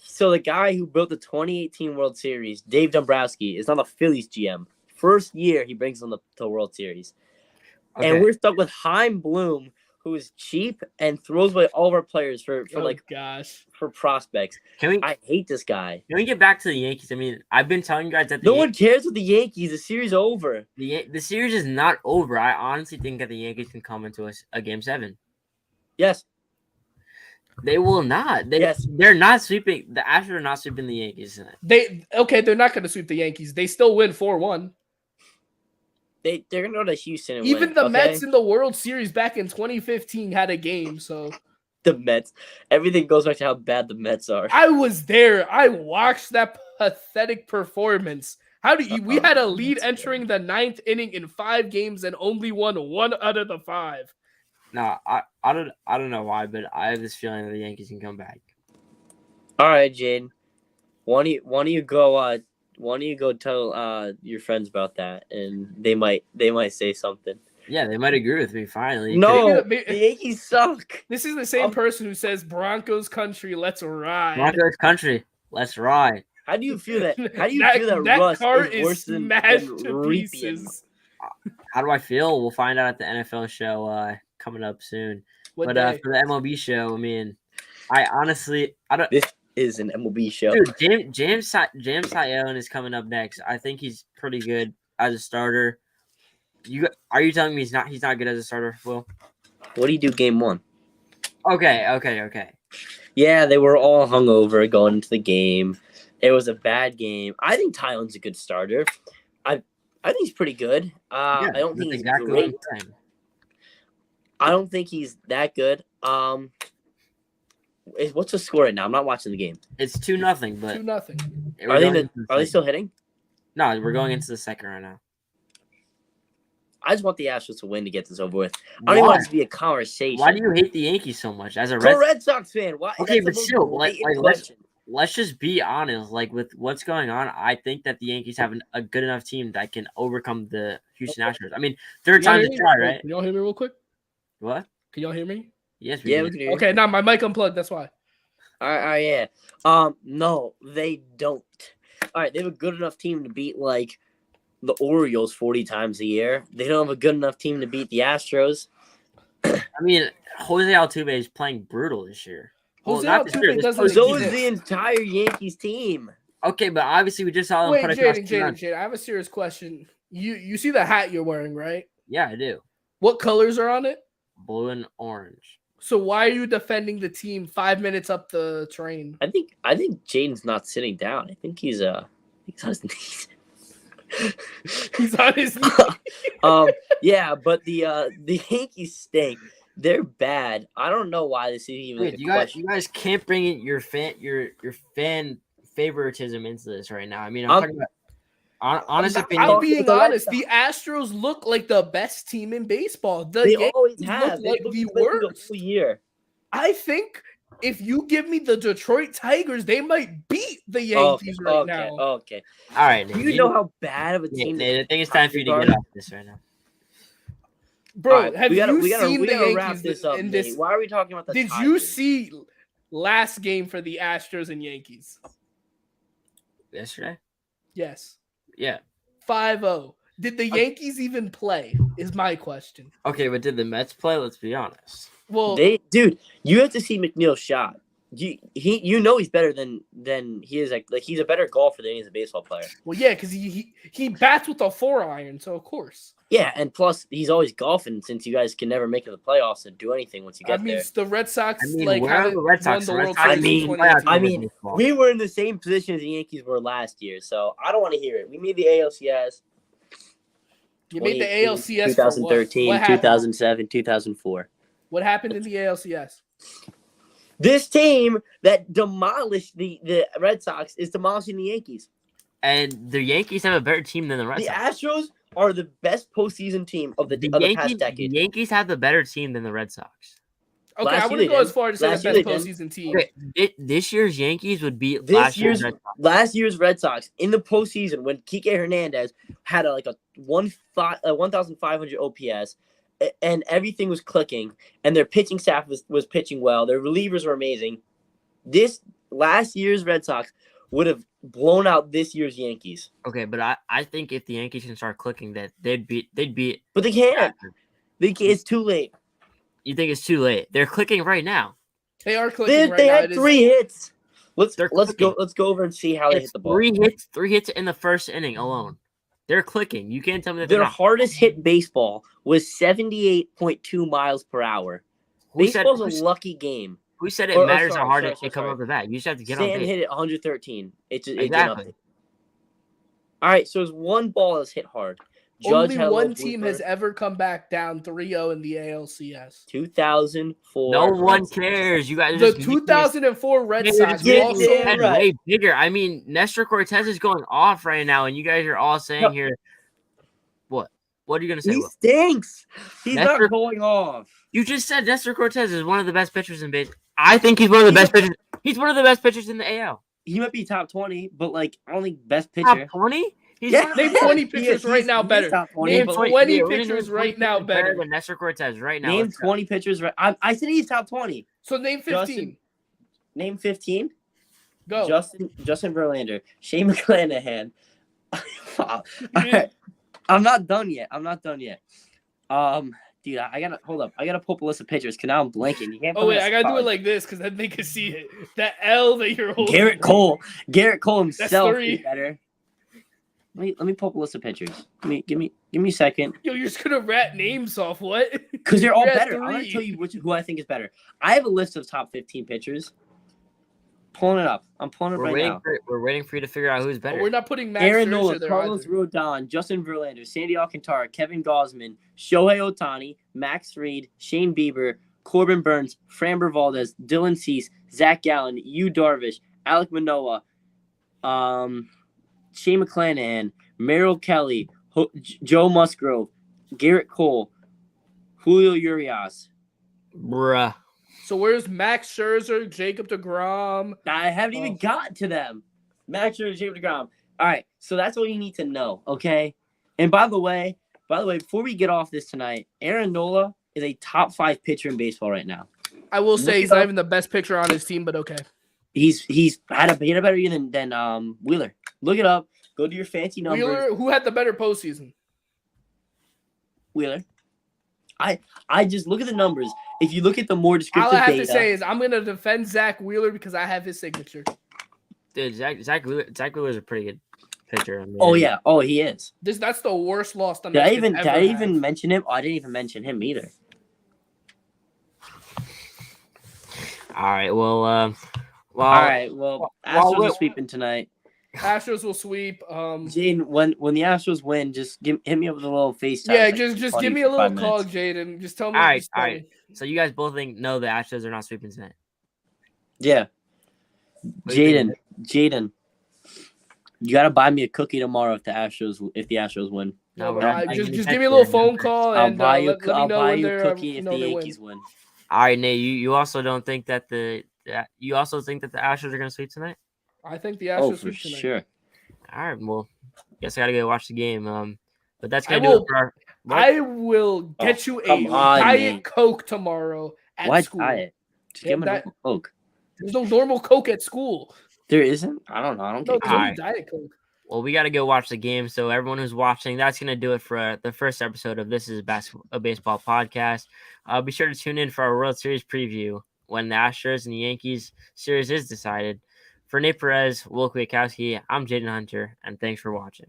So the guy who built the 2018 World Series, Dave Dombrowski, is now the Phillies GM. First year he brings them to the World Series.
Okay.
And we're stuck with Chaim Bloom, who is cheap and throws away all of our players for prospects. I hate this guy.
Can we get back to the Yankees? I mean, I've been telling you guys that
No one cares with the Yankees. The series is over.
The series is not over. I honestly think that the Yankees can come into a Game 7.
Yes.
They will not. They're not sweeping. The Astros are not sweeping the Yankees.
They're not going to sweep the Yankees. They still win 4-1.
They're going to go to Houston and
Even
win.
the Mets in the World Series back in 2015 had a game, so...
The Mets. Everything goes back to how bad the Mets are.
I was there. I watched that pathetic performance. We had a lead entering the 9th inning in 5 games and only won 1 out of the 5.
No, I don't know why, but I have this feeling that the Yankees can come back.
All right, Jane. Why don't you go tell your friends about that, and they might say something.
Yeah, they might agree with me finally.
No,
Maybe-
the Yankees suck.
This is the same person who says Broncos country, let's ride.
Broncos country, let's ride.
How do you feel that? How do you feel that
that
Russ
car
is worse than
smashed to
Ripien?
pieces.
How do I feel? We'll find out at the NFL show coming up soon.
What
But
day?
for the MLB show, I mean, I don't.
This is an MLB show.
Dude, James Sion is coming up next. I think he's pretty good as a starter. Are you telling me he's not good as a starter, Will?
What do you do game 1?
Okay.
Yeah, they were all hungover going into the game. It was a bad game. I think Tylen's a good starter. I think he's pretty good. I don't think he's
exactly
great.
what I'm saying.
I don't think he's that good. What's the score right now? I'm not watching the game.
It's 2-0, but
2-0.
Are they still hitting?
No, we're going into the second right now.
I just want the Astros to win to get this over with. I don't even want it to be a conversation.
Why do you hate the Yankees so much as a
Red Sox fan? Why?
Okay,
That's
but
the most
still,
blatant question.
let's just be honest. Like with what's going on, I think that the Yankees have a good enough team that can overcome the Houston Astros. I mean, third time's a try, right?
Can y'all hear me real quick?
What?
Can y'all hear me?
Yes,
Yeah,
do.
we can hear you.
Okay, now my mic unplugged. That's why.
All right, yeah. No, they don't. All right, they have a good enough team to beat like the Orioles 40 times a year. They don't have a good enough team to beat the Astros.
I mean, Jose Altuve is playing brutal this year.
Jose
not this year,
Altuve
this
doesn't
postseason.
So
exist.
is the entire Yankees team.
Okay, but obviously we just saw them
Wait,
put across
Jaden, I have a serious question. You see the hat you're wearing, right?
Yeah, I do.
What colors are on it?
Blue and orange.
So why are you defending the team 5 minutes up the train?
I think Jaden's not sitting down. I think he's on his knees.
He's on his knees.
Yeah, but the Yankees stink. They're bad. I don't know why this is even like a
You
question.
guys can't bring in your fan favoritism into this right now. I mean, I'm talking about honest opinion.
I'm being honest. The Astros look like the best team in baseball. The
They
Yankees
always have.
look like
They
the
look good
worst.
the whole year.
I think if you give me the Detroit Tigers, they might beat the Yankees right now.
Okay.
All right,
Do
Nate,
you know how bad of a team?
Nate, I think it's time for you to get off this right now.
Bro,
All right,
have
we gotta
seen the
wrap
Yankees
this up.
in
Nate.
this?
Why are we talking about the
Did
Tigers?
you see last game for the Astros and Yankees?
Yesterday?
Yes.
Yeah.
5-0. Did the Yankees even play? Is my question.
Okay, but did the Mets play? Let's be honest.
Well,
Dude, you have to see McNeil's shot. You know he's better than he is. Like he's a better golfer than he's a baseball player.
well, yeah, because he bats with a 4-iron, so of course.
Yeah, and plus he's always golfing since you guys can never make it to the playoffs and do anything once you get there.
The Red Sox
where are
haven't
the Red Sox?
won the World
Red Sox-
Series in
I
2018.
mean, we were in the same position as the Yankees were last year, so I don't want to hear it. We made the ALCS.
you made the
2018,
ALCS
2013,
for what? What happened?
2007, 2004.
What happened in the ALCS?
This team that demolished the Red Sox is demolishing the Yankees.
And the Yankees have a better team than the Red
The
Sox.
Astros are the best postseason team of the past decade.
The Yankees have the better team than the Red Sox.
Okay,
Last
I
year
wouldn't
they
go as
did.
far to say
Last
the
year
best
they did.
postseason team.
Okay, this year's Yankees would beat
This
last year's
year's
Red Sox.
last year's Red Sox in the postseason when Kike Hernandez had a 1,500 OPS and everything was clicking and their pitching staff was pitching well. Their relievers were amazing. This last year's Red Sox would have blown out this year's Yankees.
Okay, but I think if the Yankees can start clicking, that they'd beat.
But they can't. It's too late.
You think it's too late? They're clicking right now.
They are clicking right
They
now.
had
It is-
3 hits. Let's
They're
go.
clicking.
Let's go over and see how they
It's
hit the ball.
three hits in the first inning alone. They're clicking. You can't tell me that
Their
they're not.
hardest hit baseball was 78.2 miles per hour.
Who said,
Baseball's a lucky game.
who said it
or
matters
sorry,
how hard
sorry,
they come
sorry.
off the bat? You just have to get on
Stanton
base.
hit it 113. It's
Exactly.
nothing. All right, so there's one ball that's hit hard. Judge
Only
had a
one
little
team
blooper.
has ever come back down 3-0 in the ALCS.
2004.
No one
Red Sox.
cares. You guys are
The
just making this-
2004 Red
you're
Sox
just making
also
this
Yeah,
head
right.
way bigger. I mean, Nestor Cortez is going off right now, and you guys are all saying
No.
here, what? What are you gonna say?
He
Will?
stinks. He's
Nestor-
not going off.
You just said Nestor Cortez is one of the best pitchers in baseball. I think he's one of the best pitchers. He's one of the best pitchers in the AL.
He might be top 20, but like I don't think best
Top
pitcher.
20? He's
Yeah.
one of the
Name
best.
20 pitchers right now better.
top 20,
Name
but,
20
we're gonna
pitchers
name
right
20
now
pitchers
better.
than Nestor Cortez right now.
Name
Let's go.
20 pitchers. I said he's top 20.
So name 15.
Name 15.
Go.
Justin Verlander, Shane McClanahan. All right. I'm not done yet. Dude, I gotta hold up. I gotta pull up a list of pitchers because now I'm blanking. You can't.
Oh wait, I gotta do it like this because then they can see it. That L that you're holding.
Garrett Cole himself
three.
is better. Let me pull up a list of pitchers. Give me a second.
Yo, you're just gonna rat names off what?
Because they're all
You're at
better. I'm gonna
3.
tell you who I think is better. I have a list of top 15 pitchers. Pulling it up. I'm pulling it right now.
We're waiting for you to figure out who's better.
We're not putting Max
Aaron
Scherzer
Nola,
there
Carlos
either.
Rodon, Justin Verlander, Sandy Alcantara, Kevin Gausman, Shohei Ohtani, Max Fried, Shane Bieber, Corbin Burns, Framber Valdez, Dylan Cease, Zach Gallen, Yu Darvish, Alek Manoah, Shane McClanahan, Merrill Kelly, Joe Musgrove, Garrett Cole, Julio Urias.
Bruh.
So where's Max Scherzer, Jacob DeGrom?
I haven't even gotten to them. Max Scherzer, Jacob DeGrom. All right, so that's all you need to know, okay? And by the way, before we get off this tonight, Aaron Nola is a top 5 pitcher in baseball right now.
I will say
Look
he's
it
not
up.
even the best pitcher on his team, but okay.
He had a better year than Wheeler. Look it up. Go to your fancy numbers.
Wheeler, who had the better postseason?
Wheeler. I just look at the numbers. If you look at the more
All
descriptive
I have
data,
to say is I'm gonna defend Zach Wheeler because I have his signature.
Dude, Zach Wheeler's a pretty good pitcher. I mean,
oh yeah, he is.
That's the worst loss the
Did I
Mets
even mention him? Oh, I didn't even mention him either.
All right. Well.
All right. Well, Astros are sweeping tonight.
Astros will sweep.
Jaden, when the Astros win, just hit me up with a little FaceTime.
Yeah,
like
just
20
give me a
for 5
little call,
minutes.
Jaden. Just tell me.
All right.
just tell
All right.
me.
So you guys both know the Astros are not sweeping tonight.
Yeah.
What do you
Jaden, you gotta buy me a cookie tomorrow if the Astros win.
No,
No,
we're not
just
making
give me
it
a little
happen.
phone call
I'll
and
buy you.
let me
I'll
know
buy
when
you
they're
a cookie if the
they
Yankees win.
All right, Nate. You also don't think that you also think that the Astros are going to sweep tonight?
I think the Astros
Oh, for
sweep tonight.
sure.
All right. Well, guess I got to go watch the game. But that's
I
going to do
will-
it for our. What?
I will get you a
come on,
Diet
Nate.
Coke tomorrow at
Why
school.
diet? Just
Yeah,
give me a
that-
normal Coke.
There's no normal Coke at school.
There isn't. I don't know. I don't
No,
get
there's only
Alright.
Diet Coke.
Well, we got to go watch the game. So everyone who's watching, that's going to do it for the first episode of This Is a Baseball Podcast. Be sure to tune in for our World Series preview when the Astros and the Yankees series is decided. For Nate Perez, Will Kwiatkowski, I'm Jaden Hunter, and thanks for watching.